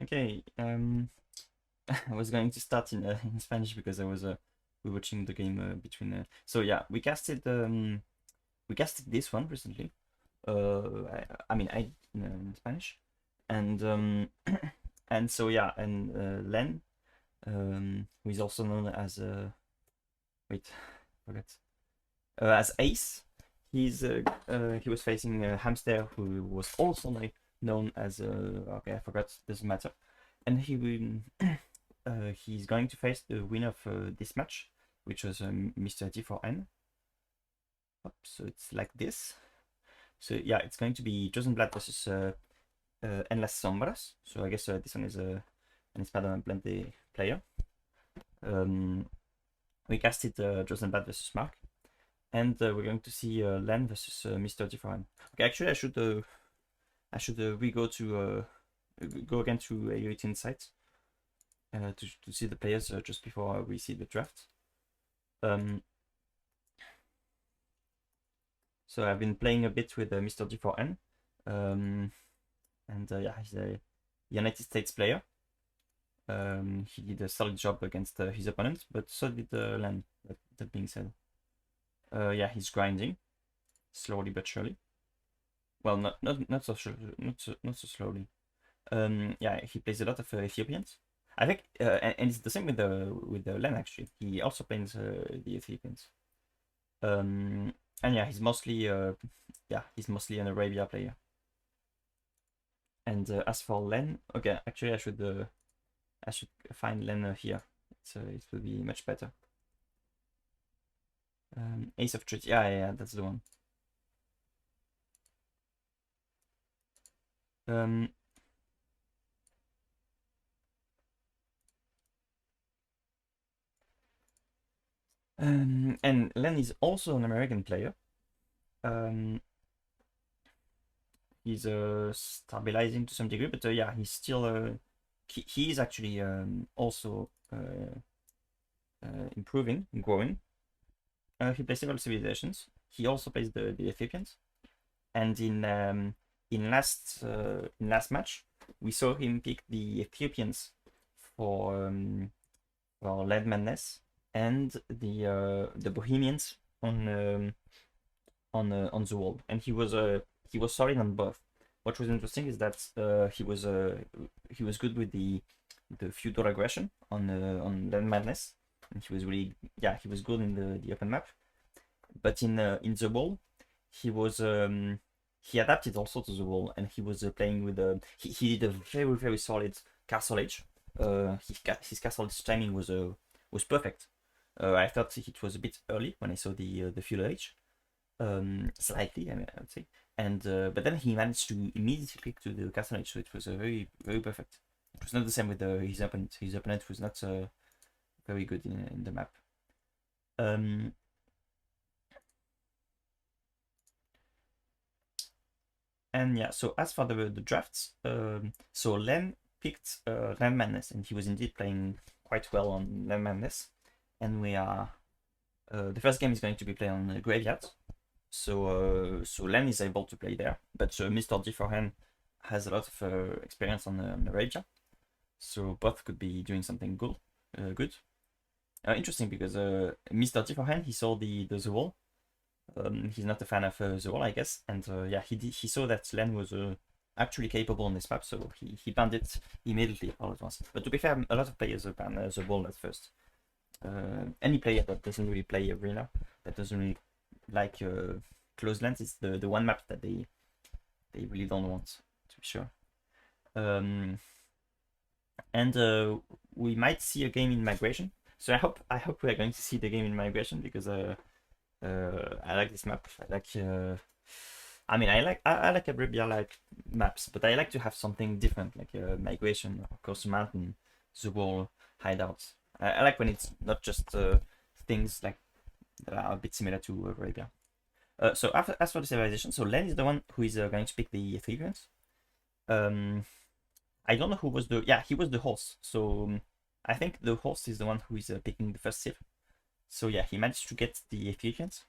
Okay, I was going to start in Spanish because I was rewatching the game between. So yeah, we casted this one recently. I mean I in Spanish, and and so yeah, and Len, who is also known as wait, forget as Ace. He was facing Hamster, who was also known as okay, I forgot, doesn't matter, and he's going to face the winner of this match, which was Mr.d4n. So it's like this. So yeah, it's going to be Blood versus Endless Sombras. So I guess this one is an Espada Blende player. We casted Blood versus Mark, and we're going to see Len versus Mr.d4n. Okay, actually I should re-go to go again to A18 sites to see the players just before we see the draft. So I've been playing a bit with Mr.d4n, and yeah, he's a United States player. He did a solid job against his opponent, but so did Len. That being said, yeah, he's grinding slowly but surely. Well, not so slowly. Yeah, he plays a lot of Ethiopians. I think, and it's the same with the Len actually. He also plays the Ethiopians. And yeah, he's mostly an Arabia player. And as for Len, okay, actually I should find Len here. It will be much better. Ace of Trades, yeah, that's the one. And Len is also an American player. He's stabilizing to some degree, but yeah, he's still he is actually also improving and growing. He plays several civilizations. He also plays the Ethiopians, and in last match we saw him pick the Ethiopians for Lead Madness and the Bohemians on the wall, and he was solid on both. What was interesting is that he was good with the feudal aggression on Land Madness, and he was good in the open map. But in the wall, he adapted also to the wall, and he was playing with he did a very solid Castle Age. His Castle Age timing was perfect. I thought it was a bit early when I saw the feudal age. Slightly, I would say, and but then he managed to immediately click to the Castle Age, so it was very perfect. It was not the same with his opponent. His opponent was not very good in the map. And yeah, so as for the drafts, so Len picked Land Madness, and he was indeed playing quite well on Land Madness, and we are the first game is going to be played on Graveyard. So Len is able to play there, but Mr.d4n has a lot of experience on the Raja, so both could be doing something good. Interesting because Mr.d4n, he saw the wall. He's not a fan of the wall, I guess, and yeah, he saw that Len was actually capable on this map, so he banned it immediately all at once. But to be fair, a lot of players ban the wall at first. Any player that doesn't really play arena, that doesn't really like close lands, is the one map that they really don't want, to be sure. And we might see a game in migration. So I hope we are going to see the game in migration, because I like this map. I like I like Arabia like maps, but I like to have something different, like migration, of course, mountain, the wall, hideouts. I like when it's not just things like that are a bit similar to Arabia. So as for the civilization, so Len is the one who is going to pick the Ethiopians. I don't know who was he was the horse. So I think the horse is the one who is picking the first civ. So yeah, he managed to get the Ethiopians.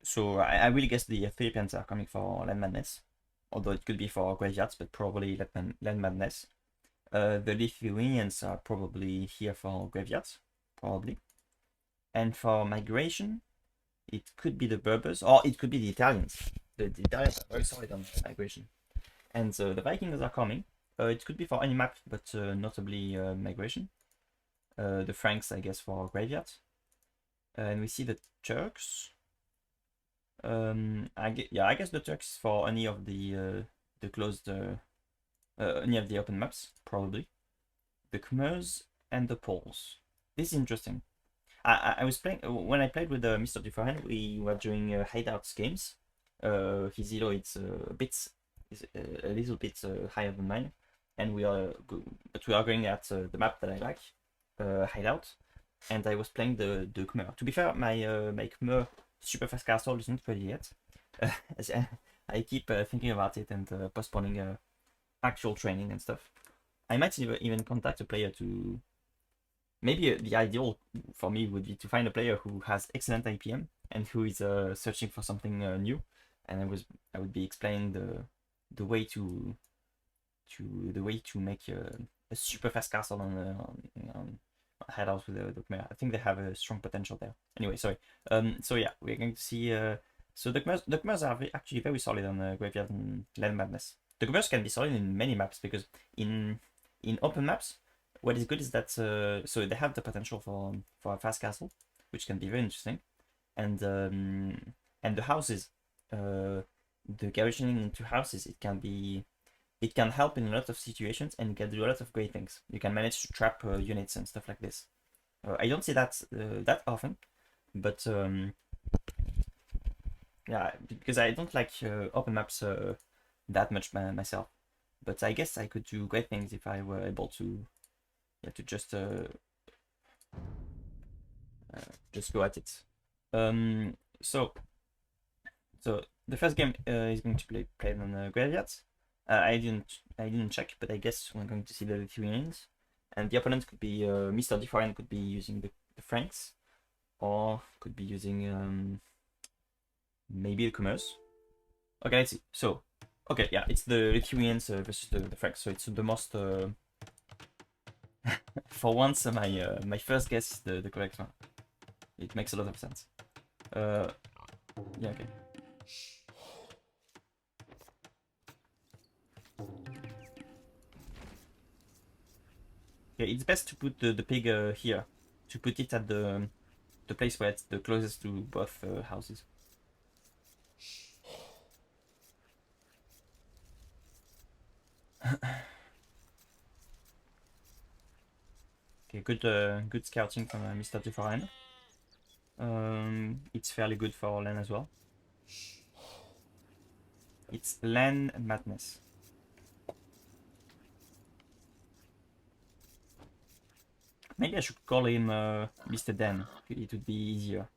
So I really guess the Ethiopians are coming for Land Madness. although it could be for graveyards, but probably Land Madness. The Lithuanians are probably here for graveyards, probably. And for migration, it could be the Berbers, or it could be the Italians. The Italians are very solid on migration. And the Vikings are coming. It could be for any map, but notably migration. The Franks, I guess, for graveyards. And we see the Turks. I guess the Turks for any of the closed, any of the open maps, probably. The Khmers and the Poles. This is interesting. I was playing when I played with Mr.d4n. We were doing hideouts games. His elo is a little bit higher than mine, and we are going at the map that I like, hideout. And I was playing the Khmer. To be fair, my Khmer super fast castle isn't ready yet. As I keep thinking about it and postponing actual training and stuff. I might even contact a player to. Maybe the ideal for me would be to find a player who has excellent IPM and who is searching for something new, and I would be explaining the way to make a super fast castle on hideouts with the Khmer. I think they have a strong potential there. Anyway, sorry. So yeah, we're going to see. So the Khmers are actually very solid on Graveyard and Land Madness. The Khmers can be solid in many maps because in open maps, what is good is that so they have the potential for a fast castle, which can be very interesting, and the houses, the garrisoning into houses, it can help in a lot of situations, and you can do a lot of great things. You can manage to trap units and stuff like this. I don't see that that often, but yeah, because I don't like open maps that much myself. But I guess I could do great things if I were able to just go at it. So the first game is going to be played on graveyards. I didn't check, but I guess we're going to see the Lithuanians, and the opponent could be Mr.d4n could be using the Franks, or could be using maybe the Khmers. Okay, let's see. So, okay, yeah, it's the Lithuanians versus the Franks. So it's the most. For once, my first guess is the correct one. It makes a lot of sense. Yeah, okay. Okay, it's best to put the pig here, to put it at the place where it's the closest to both houses. Okay, good scouting from Mr.d4n. It's fairly good for LAN as well. It's LAN Madness. Maybe I should call him Mr.d4n. It would be easier.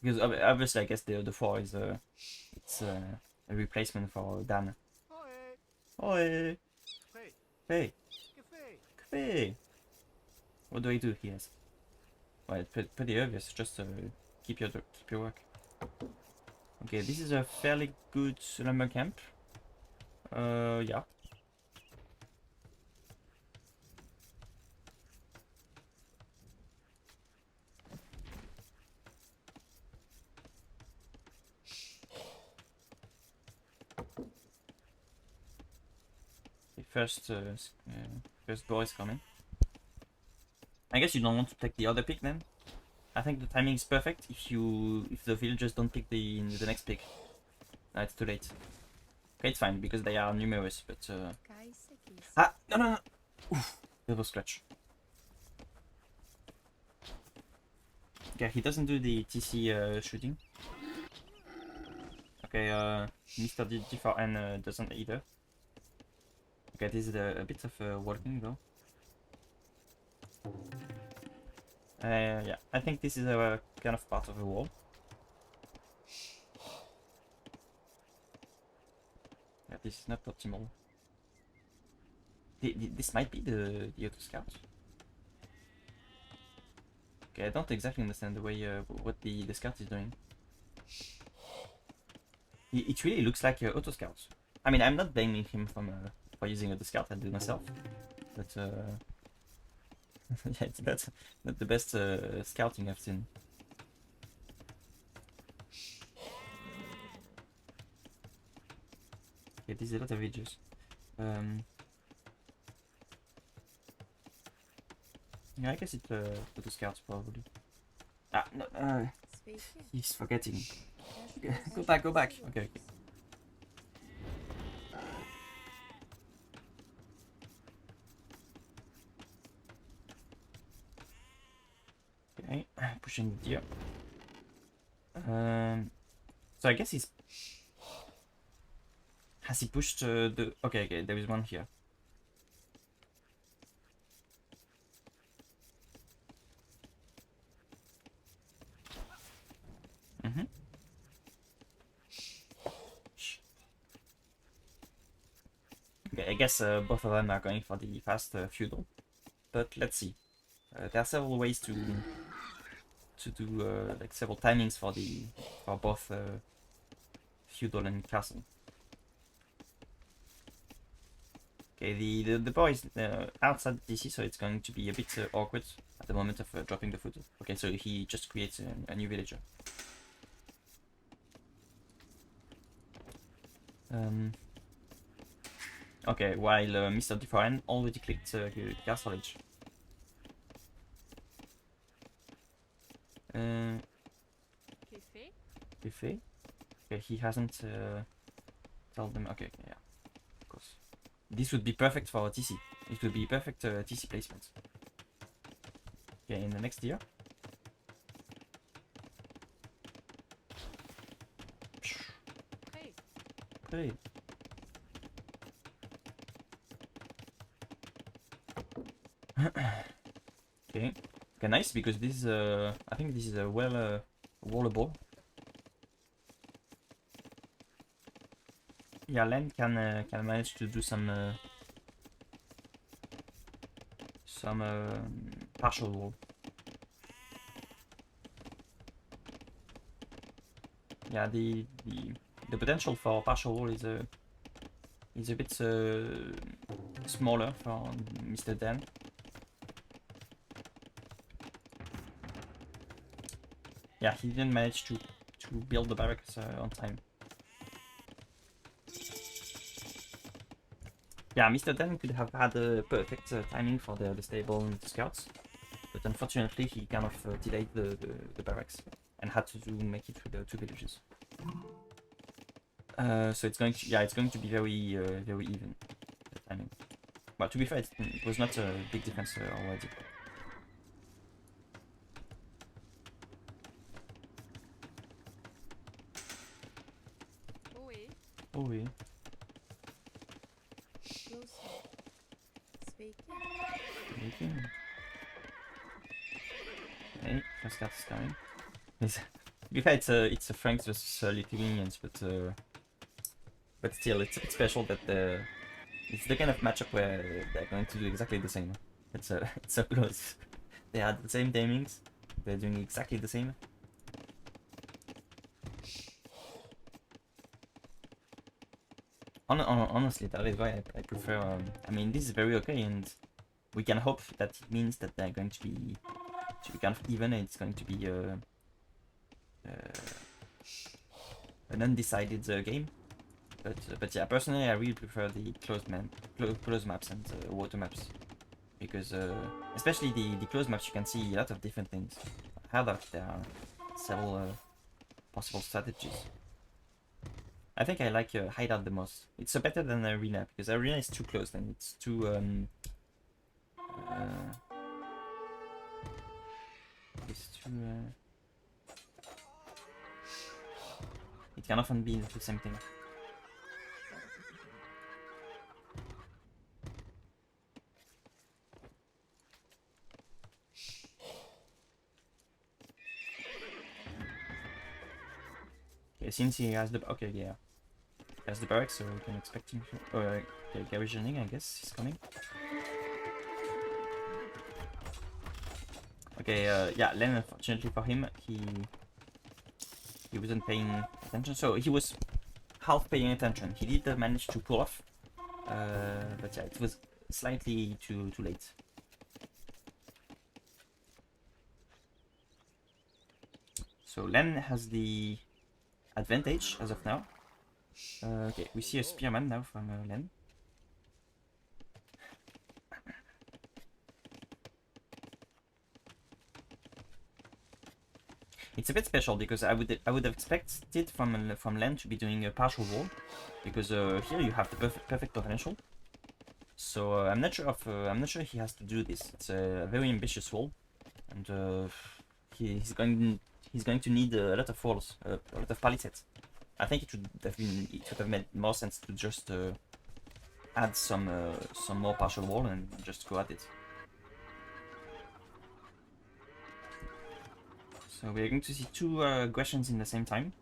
Because obviously, I guess the 4 is it's a replacement for Dan. Oi! Hey! Hey! What do I do here? Well, it's pretty obvious. Just keep your work. Okay, this is a fairly good lumber camp. Yeah. Okay, first boar is coming. I guess you don't want to take the other pick then. I think the timing is perfect if the villagers don't pick the next pick. No, it's too late. Okay, it's fine because they are numerous, but ah, no. Oof, that was clutch. Okay, he doesn't do the TC shooting. Okay, Mr.d4n doesn't either. Okay, this is a bit of working though. Yeah, I think this is a kind of part of the wall. Yeah, this is not optimal. This might be the auto scout. Okay, I don't exactly understand the way what the scout is doing. It really looks like auto scouts. I mean, I'm not blaming him for using a discard. I do myself, but yeah, that's not the best scouting I've seen. Okay, there's a lot of videos. Yeah, I guess it's for the scouts probably. Ah, no, he's forgetting. Go back, go back. Okay, okay. Okay, pushing the deer. So I guess he's... Has he pushed the... Okay, okay, there is one here. Mm-hmm. Okay, I guess both of them are going for the fast feudal. But let's see. There are several ways to do like several timings for both feudal and castle. Okay, the boy is outside the DC, so it's going to be a bit awkward at the moment of dropping the foot. Okay, so he just creates a new villager. Okay, while Mr.d4n already clicked castle age. Buffet? Okay, he hasn't told them. Okay, okay, yeah, of course. This would be perfect for TC. It would be perfect TC placement. Okay, in the next year. Hey. Okay. Okay, nice, because this is I think this is a well wallable. Yeah, Len can manage to do some partial wall. Yeah, the potential for partial wall is a bit smaller for Mr.d4n. Yeah, he didn't manage to build the barracks on time. Yeah, Mr.d4n could have had a perfect timing for the stable and the scouts, but unfortunately he kind of delayed the barracks and had to make it with the 2 villages. So it's going to be very very even the timing. Well, to be fair, it was not a big difference already. Oh oui. Speaking. Hey, first card is coming. To be fair, it's a Franks versus Lithuanians, but still, it's a bit special that it's the kind of matchup where they're going to do exactly the same. It's so close. They had the same timings. They're doing exactly the same. Honestly, that is why I prefer. I mean, this is very okay, and we can hope that it means that they're going to be kind of even, and it's going to be an undecided game. But yeah, personally, I really prefer the closed maps and water maps, because especially the closed maps, you can see a lot of different things. However, there are several possible strategies. I think I like hideout the most. It's better than arena, because arena is too closed and it's too it can often be the same thing. Okay, since he has the yeah, he has the barracks, so we can expect him. Okay, garrisoning, I guess he's coming. Okay, yeah, Len, unfortunately for him, he wasn't paying attention, so he was half paying attention. He did manage to pull off, but yeah, it was slightly too late. So Len has the advantage as of now. Okay, we see a spearman now from Len. It's a bit special because I would have expected from Len to be doing a partial wall, because here you have the perfect potential. So I'm not sure he has to do this. It's a very ambitious wall, and he's going to need a lot of walls, a lot of palisades. I think it would have made more sense to just add some more partial wall and just go at it. So we're going to see two aggressions in the same time.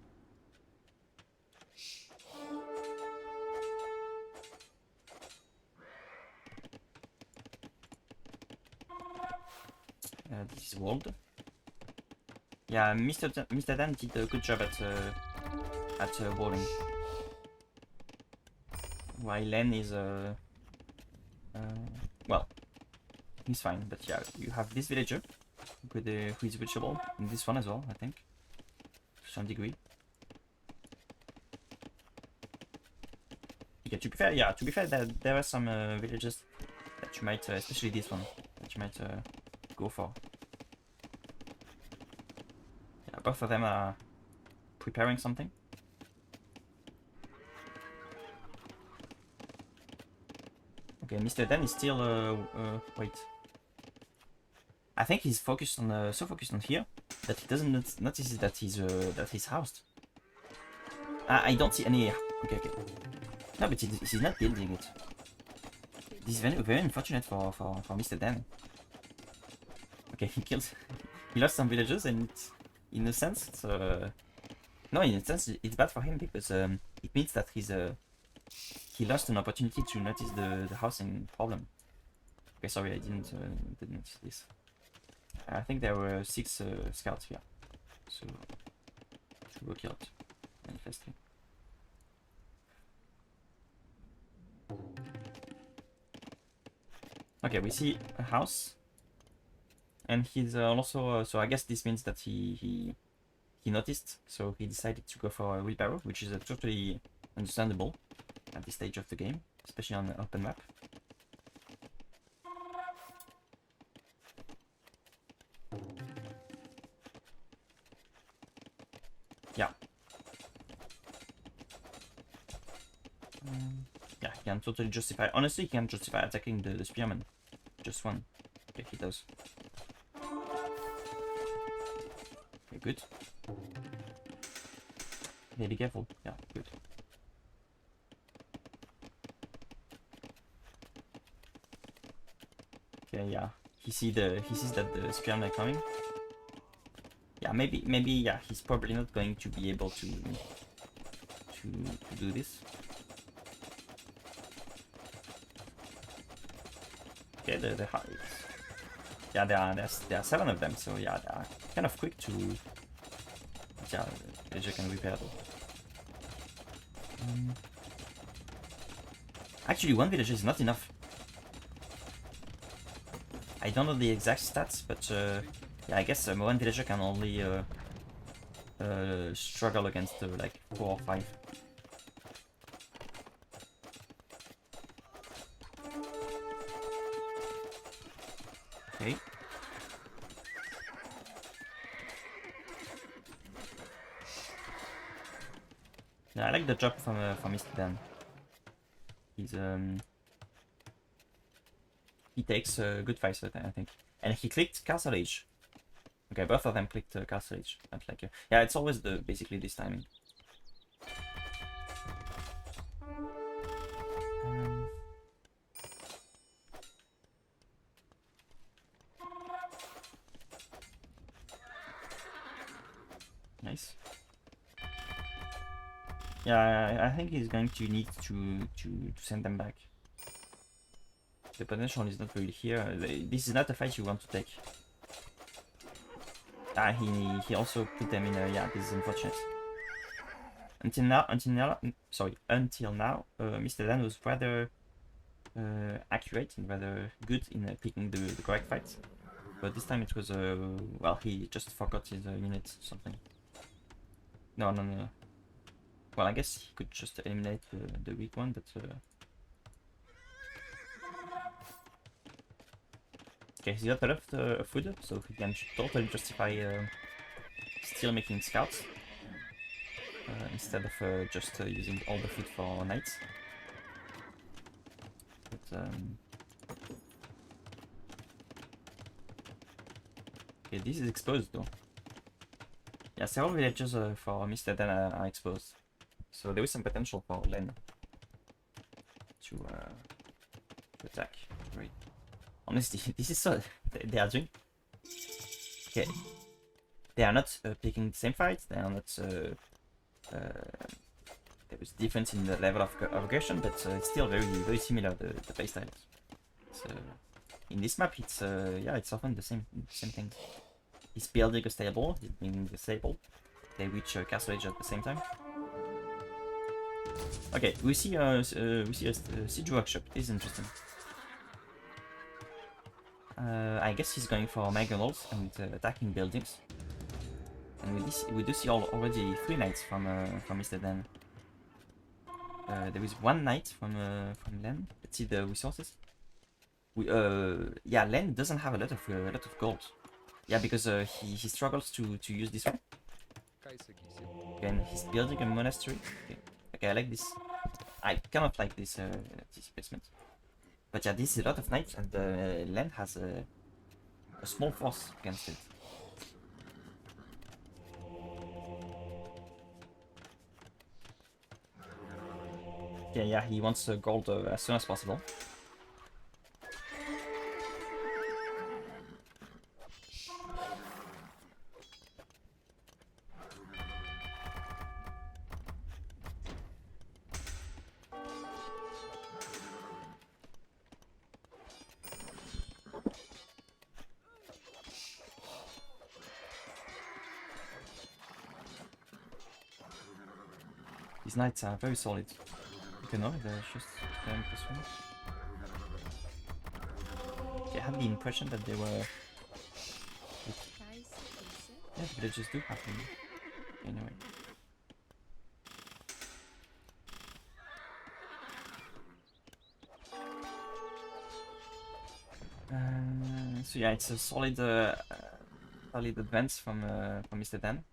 This is walled. Yeah, Mr.d4n did a good job at walling. While Len is well, he's fine, but yeah, you have this villager with who is reachable, and this one as well, I think, to some degree. Yeah, to be fair, there are some villages that you might, especially this one, that you might go for. Yeah, both of them are preparing something. Okay, Mr.d4n is still wait. I think he's focused on so focused on here that he doesn't notice that he's housed. I don't see any. Okay. No, but he's not building it. This is very unfortunate for Mr.d4n. Okay, he lost some villagers, and in a sense, it's, no, in a sense it's bad for him, because it means that he lost an opportunity to notice the housing problem. Okay, sorry, I didn't notice this. I think there were 6 scouts here, so 2 were killed manifestly. Okay, we see a house, and he's also so I guess this means that he noticed, so he decided to go for a wheelbarrow, which is totally understandable at this stage of the game, especially on the open map. Yeah. Yeah, he can totally justify. Honestly, he can justify attacking the spearman. Just one. Okay, he does. Okay, good. Okay, be careful. Yeah, good. Okay, yeah. He sees that the spearmen are coming. Yeah, maybe yeah, he's probably not going to be able to do this. Okay, yeah, there are 7 of them, so yeah, they are kind of quick to. Yeah, the villager can repair them. Actually, 1 villager is not enough. I don't know the exact stats, but yeah, I guess 1 villager can only struggle against like 4 or 5. Okay. Yeah, I like the job from Mr.d4n. He takes good fights, I think. And he clicked Castle Age. Okay, both of them clicked Castle Age. Like, yeah, it's always basically this timing. Nice. Yeah, I think he's going to need to send them back. The potential is not really here. This is not a fight you want to take. Ah, he also put them in a. Yeah, this is unfortunate. until now, Mr.d4n was rather accurate and rather good in picking the correct fights. But this time it was well, he just forgot his unit or something. No. Well, I guess he could just eliminate the weak one, but okay, he's got a lot of food, so he can totally justify still making scouts instead of just using all the food for knights. But okay, this is exposed though. Yeah, several villages for Mr.d4n are exposed, so there is some potential for Len to attack. Great. Honestly, this is so they are doing. Okay, they are not picking the same fights. They are not. There is difference in the level of aggression, but it's still very similar the playstyles. So in this map, it's yeah, it's often the same thing. He's building a stable, he's being disabled. They reach castle age at the same time. Okay, we see a siege workshop. This is interesting. I guess he's going for mangonels and attacking buildings. And we do see already 3 knights from Mr.d4n. There is 1 knight from Len. Let's see the resources. Yeah, Len doesn't have a lot of gold. Yeah, because he struggles to use this one. Again, he's building a monastery. Okay, I like this. I kind of like this placement. But yeah, this is a lot of knights, and Len has a small force against it. Yeah, he wants gold as soon as possible. These knights are very solid. Okay, no, they're just going this one. Okay, I had the impression that they were. Yeah, the villagers do have them. Anyway. So yeah, it's a solid advance from Mr.d4n.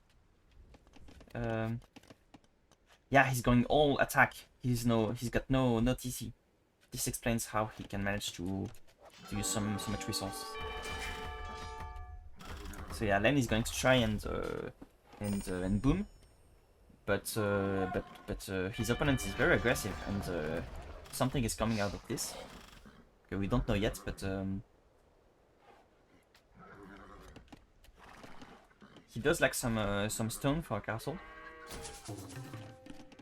Yeah, he's going all attack. He's got no TC. This explains how he can manage to use so much resources. So yeah, Len is going to try and boom, but his opponent is very aggressive, and something is coming out of this. Okay, we don't know yet, but he does like some stone for a castle.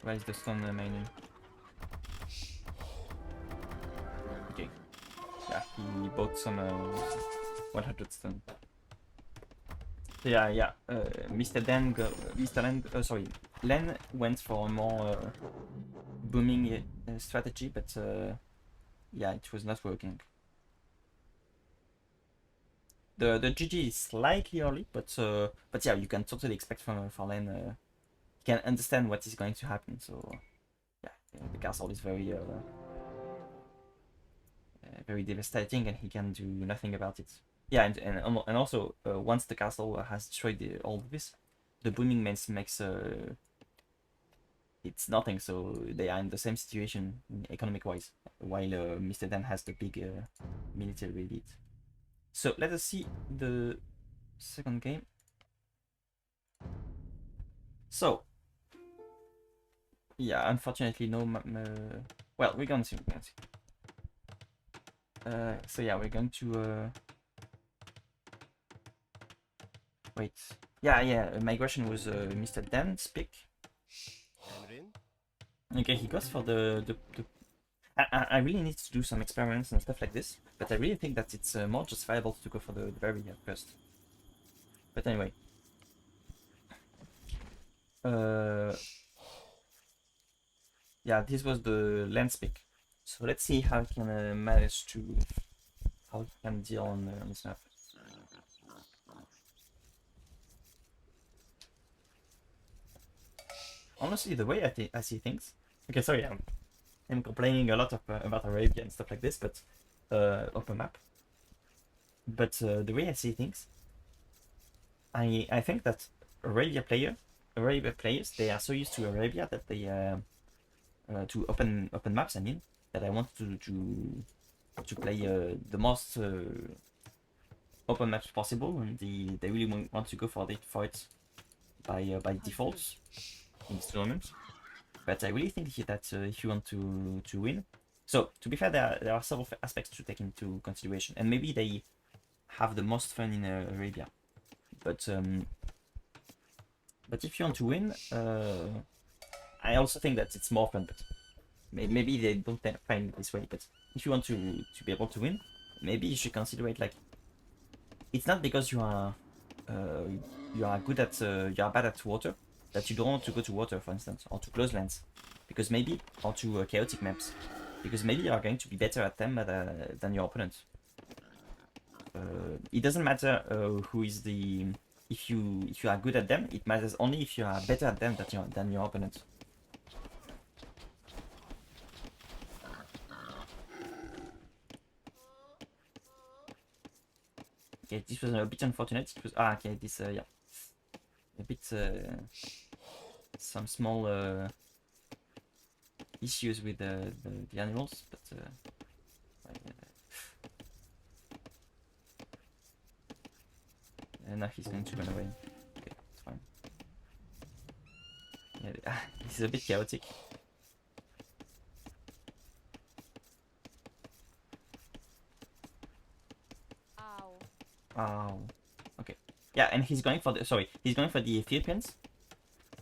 Where is the stone mining? Okay. Yeah, he bought some 100 stone. So yeah. Len went for a more booming strategy, but yeah, it was not working. The GG is slightly early, but yeah, you can totally expect from Len. Can understand what is going to happen, so yeah, the castle is very devastating, and he can do nothing about it. Yeah, and also once the castle has destroyed all of this, the booming makes it's nothing, so they are in the same situation economic wise, while Mr.d4n has the big military elite. So let us see the second game. So yeah, unfortunately, no. Well, we're gonna see. So yeah, we're going to wait. Yeah. Migration was Mr.d4n's pick. Okay, he goes for the. I really need to do some experiments and stuff like this, but I really think that it's more justifiable to go for the barrier first. But anyway. yeah, this was the lens pick. So let's see how I can manage to how I can deal on this map. Honestly, the way I see things. Okay, sorry, I'm complaining a lot about Arabia and stuff like this, but open map. But the way I see things, I think that Arabia players, they are so used to Arabia that they to open maps. I mean, that I want to play the most open maps possible, and they really want to go for it by default in this tournament. But I really think that if you want to win, so to be fair, there are several aspects to take into consideration, and maybe they have the most fun in Arabia. But if you want to win, I also think that it's more fun. But maybe they don't find it this way. But if you want to be able to win, maybe you should consider it like it's not because you are good at you are bad at water that you don't want to go to water, for instance, or to close lands, because maybe or to chaotic maps, because maybe you are going to be better at them than your opponent. It doesn't matter who is the if you are good at them. It matters only if you are better at them than your opponent. Okay, this was a bit unfortunate. It was okay. This yeah, a bit some small issues with the animals, but now he's going to run away. Okay, it's fine. Yeah, this is a bit chaotic. Oh, okay. Yeah, and he's going for he's going for the Philippines.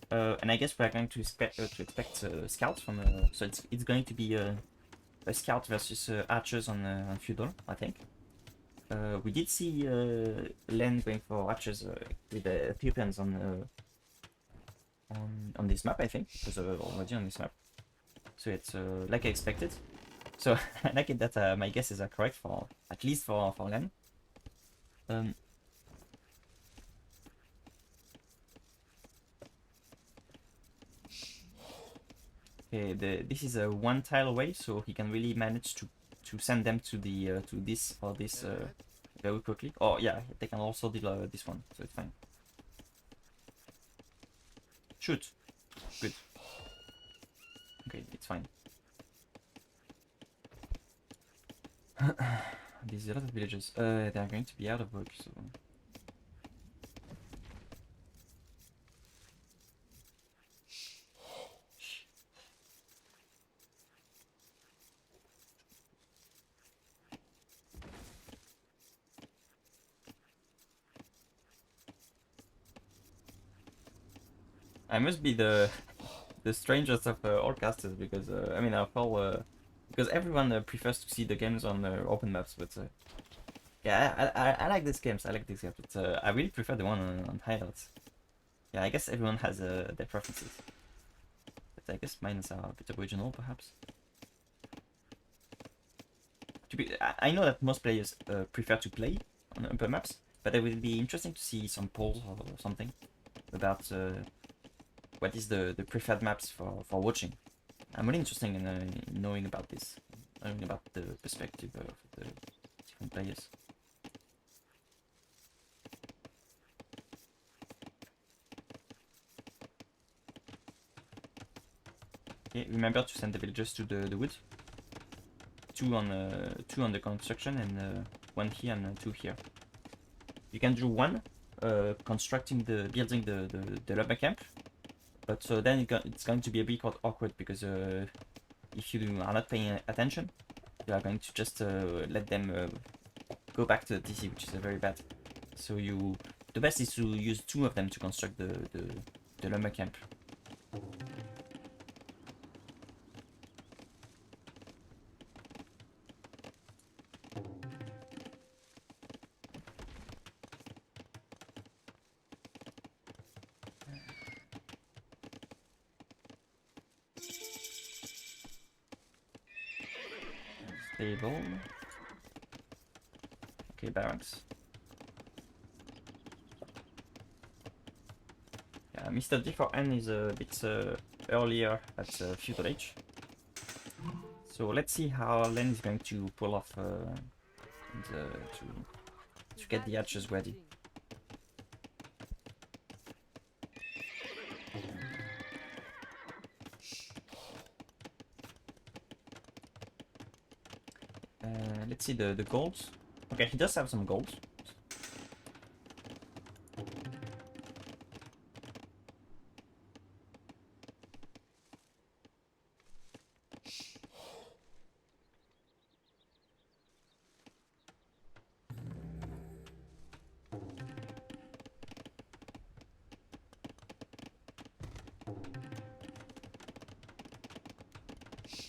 And I guess we're going to expect scouts from. So it's going to be a scout versus archers on feudal, I think. We did see Len going for archers with the Philippines on this map, I think. It was already on this map, so it's like I expected. So I like it that my guesses are correct for at least for Len. Okay, this is a one tile away, so he can really manage to send them to the to this or this very quickly. Oh yeah, they can also deal this one, so it's fine. Shoot, good. Okay, it's fine. There's a lot of villagers. They are going to be out of work, so. I must be the strangest of all casters because I mean I fall because everyone prefers to see the games on open maps, but yeah, I like these games. I like these games, but I really prefer the one on highlights. Yeah, I guess everyone has their preferences, but I guess mine are a bit original, perhaps. I know that most players prefer to play on open maps, but it would be interesting to see some polls or something about what is the preferred maps for watching. I'm really interested in knowing about this, knowing about the perspective of the different players. Okay, remember to send the villagers to the wood. Two on the construction and one here and two here. You can do one constructing building the lumber camp, but then it's going to be a bit awkward because if you are not paying attention, you are going to just let them go back to the TC, which is very bad. So the best is to use two of them to construct the lumber camp. Stable. Okay, barracks. Yeah, Mr.d4n is a bit earlier at feudal age. So let's see how Len is going to pull off and, to get the archers ready. Let's see the gold. Okay, he does have some gold.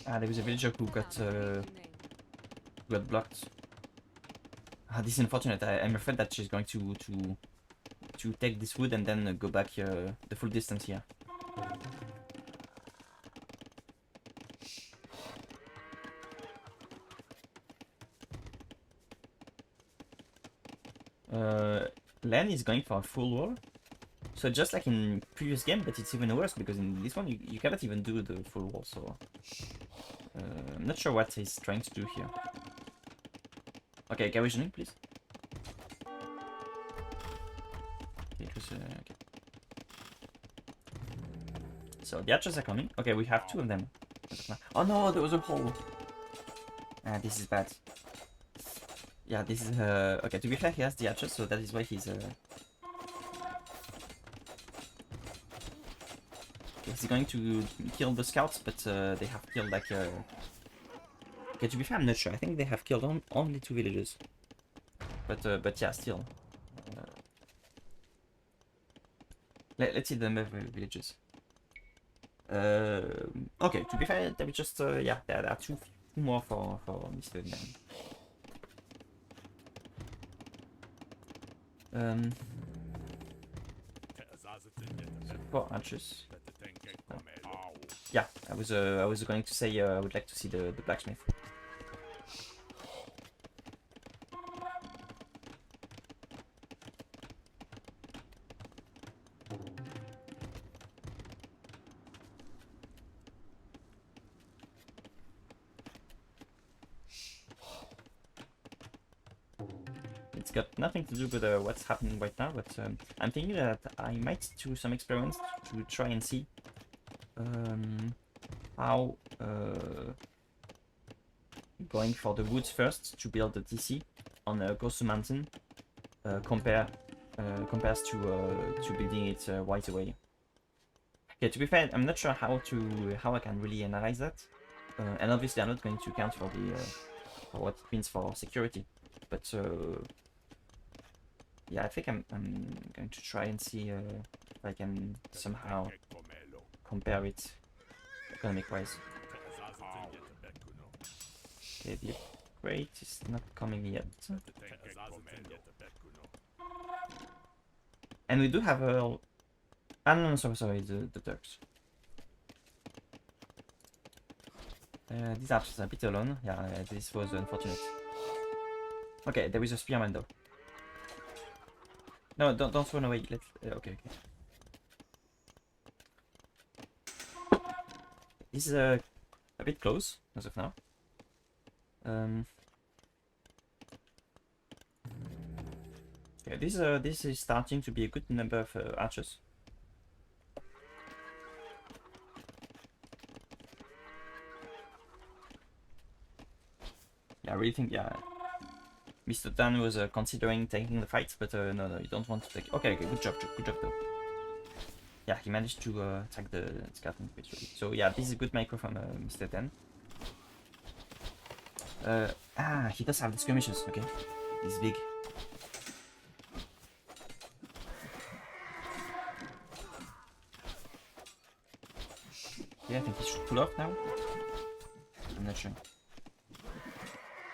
Ah, there was a villager who got blocked. Ah, this is unfortunate. I'm afraid that she's going to take this wood and then go back the full distance here. Len is going for a full wall. So just like in previous game, but it's even worse because in this one you cannot even do the full wall. So I'm not sure what he's trying to do here. Okay, garrisoning, please. Okay. So the archers are coming. Okay, we have 2 of them. Oh no, there was a hole. Ah, this is bad. Yeah, this is okay. To be fair, he has the archers, so that is why he's he's going to kill the scouts, but they have killed like okay, to be fair, I'm not sure. I think they have killed only 2 villagers. But yeah, still. Let's see the number of villages. Okay, to be fair, there was just yeah, there are 2 more for Mr.d4n. For archers. Yeah, I was going to say I would like to see the blacksmith. It's got nothing to do with what's happening right now, but I'm thinking that I might do some experiments to try and see how going for the woods first to build the TC on Colosseum Mountain compares to building it right away. Okay, to be fair, I'm not sure how I can really analyze that, and obviously I'm not going to account for the for what it means for security, but yeah, I think I'm going to try and see if I can somehow compare it economic wise. Okay, the upgrade is not coming yet. And we do have a... Ah, no, sorry, the Turks. These archers are a bit alone. Yeah, this was unfortunate. Okay, there is a spearman though. No, don't run away. Let's... okay. This is a bit close as of now. Yeah, this is starting to be a good number of archers. Yeah, I really think Mr.d4n was considering taking the fight, but no, you don't want to take. Okay, good job though. Yeah, he managed to attack the scouting pitch. So yeah, this is a good micro from Mr.d4n. He does have the skirmishes. Okay, he's big. Yeah, I think he should pull off now. I'm not sure.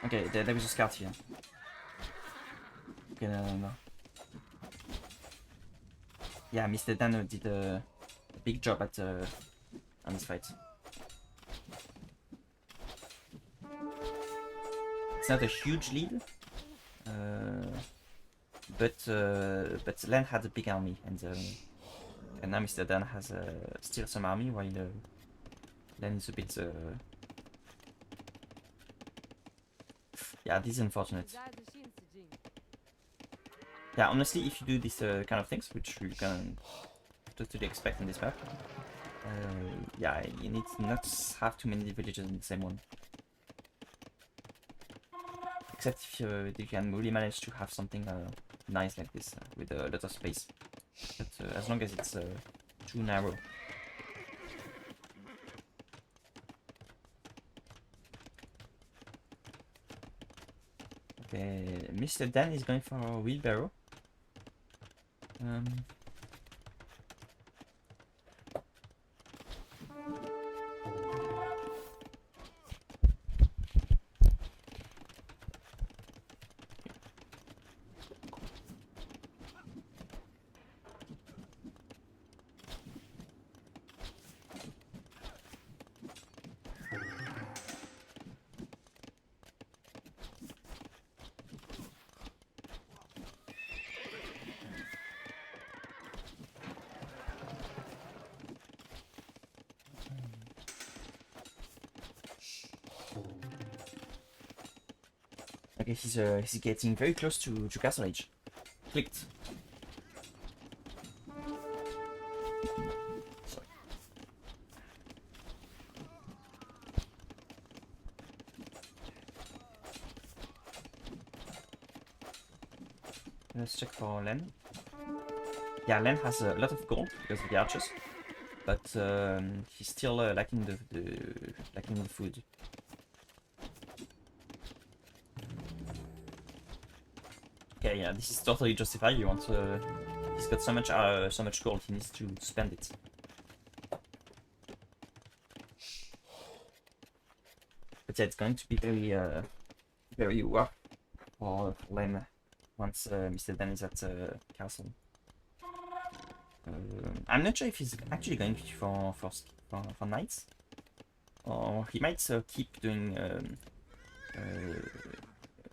Okay, there is a scout here. Okay, no. Yeah, Mr.d4n did a big job at on this fight. It's not a huge lead, but Len had a big army, and now Mr.d4n has still some army, while Len is a bit. Yeah, this is unfortunate. Yeah, honestly, if you do this kind of things, which you can totally expect in this map, yeah, you need to not have too many villages in the same one. Except if you can really manage to have something nice like this with a lot of space. But as long as it's too narrow. Okay, Mr.d4n is going for a wheelbarrow. Okay, he's getting very close to Castle Age. Clicked. Sorry. Let's check for Len. Yeah, Len has a lot of gold because of the archers, but he's still lacking the food. Okay, yeah, this is totally justified. You want he's got so much gold, he needs to spend it. But yeah, it's going to be very rough for Len once Mr.d4n is at castle. I'm not sure if he's actually going for knights, or he might keep doing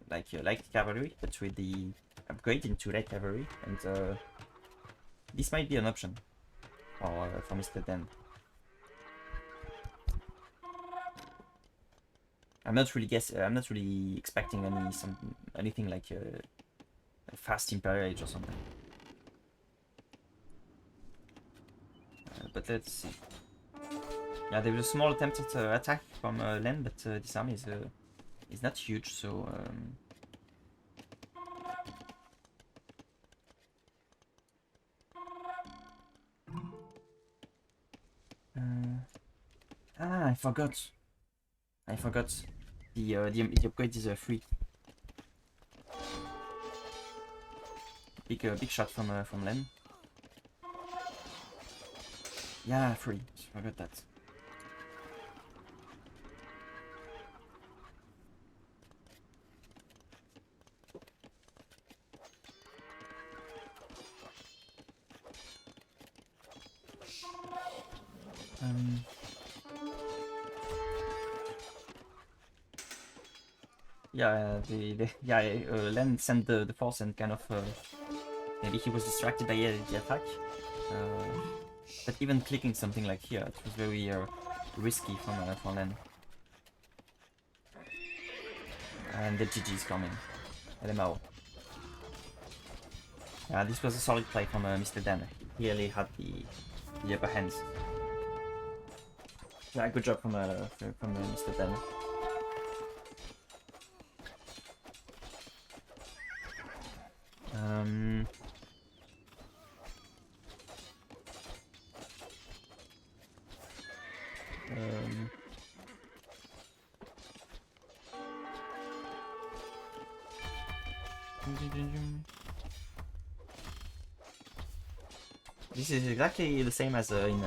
like light cavalry, but with the upgrade into light cavalry, and this might be an option for Mr.d4n. I'm not really expecting anything like a fast Imperial Age or something. But let's see. Yeah, there was a small attempt at attack from Len, but this army is not huge, so I forgot. The upgrade is free. Big shot from Len. Yeah, free. Forgot that. Yeah, Len sent the force and kind of maybe he was distracted by the attack. But even clicking something like here, it was very risky from Len. And the GG is coming. LMAO. Yeah, this was a solid play from Mr.d4n. He really had the upper hands. Yeah, good job from Mr.d4n. This is exactly the same as in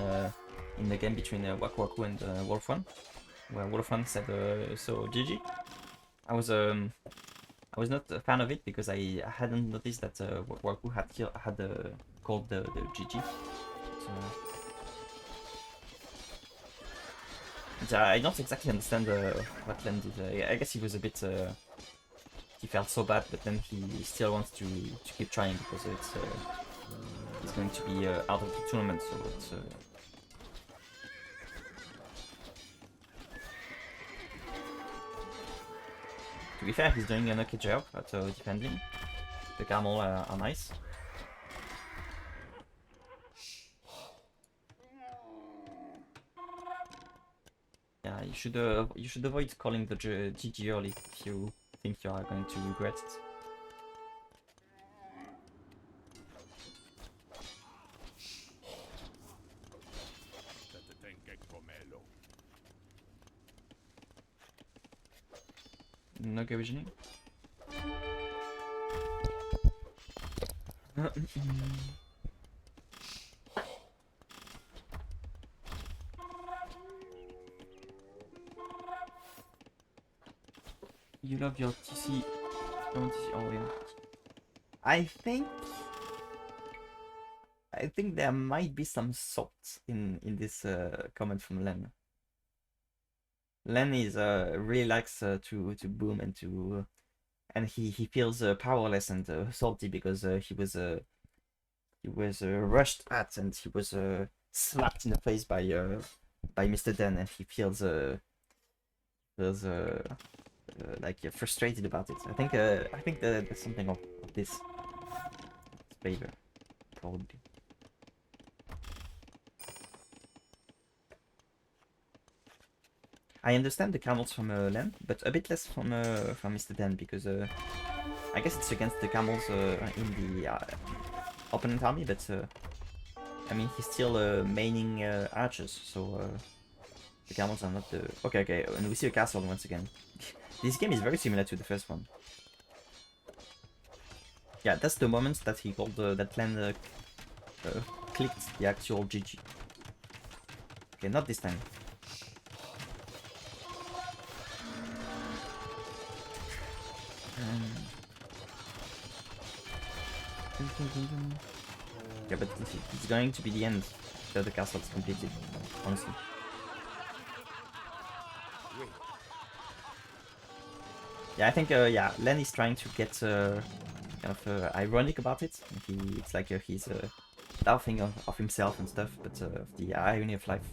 the game between Waku Waku and Wolf1, where Wolf1 said so GG. I was not a fan of it because I hadn't noticed that Waku had called the GG. So, I don't exactly understand what Len did. I guess he was a bit. He felt so bad, but then he still wants to keep trying because it's going to be out of the tournament, so it's. To be fair, he's doing an okay job at defending. The camel are nice. Yeah, you should avoid calling the GG early if you think you are going to regret it. No go visioning. You love your TC. Don't TC. Oh yeah. I think there might be some salt in this comment from Len. Len is really likes to boom and to and he feels powerless and salty because he was rushed at and he was slapped in the face by Mr.d4n, and he feels like frustrated about it. I think there's something of this flavor probably. I understand the camels from Len, but a bit less from Mr.d4n because I guess it's against the camels in the opponent army, but I mean he's still maining archers, so the camels are not the... Okay, and we see a castle once again. This game is very similar to the first one. Yeah, that's the moment that he called that Len clicked the actual GG. Okay, not this time. Yeah, but it's going to be the end that the castle is completed, honestly. Yeah, I think yeah, Len is trying to get kind of ironic about it. It's like he's laughing of himself and stuff, but the irony of life.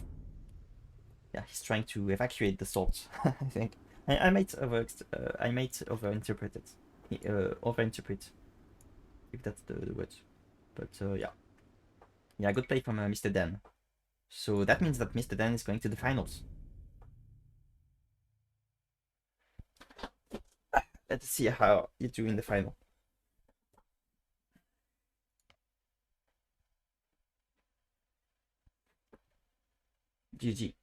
Yeah, he's trying to evacuate the salt. I think I might overinterpret it. Overinterpret, if that's the word. But yeah, good play from Mr.d4n. So that means that Mr.d4n is going to the finals. Let's see how you do in the final. GG.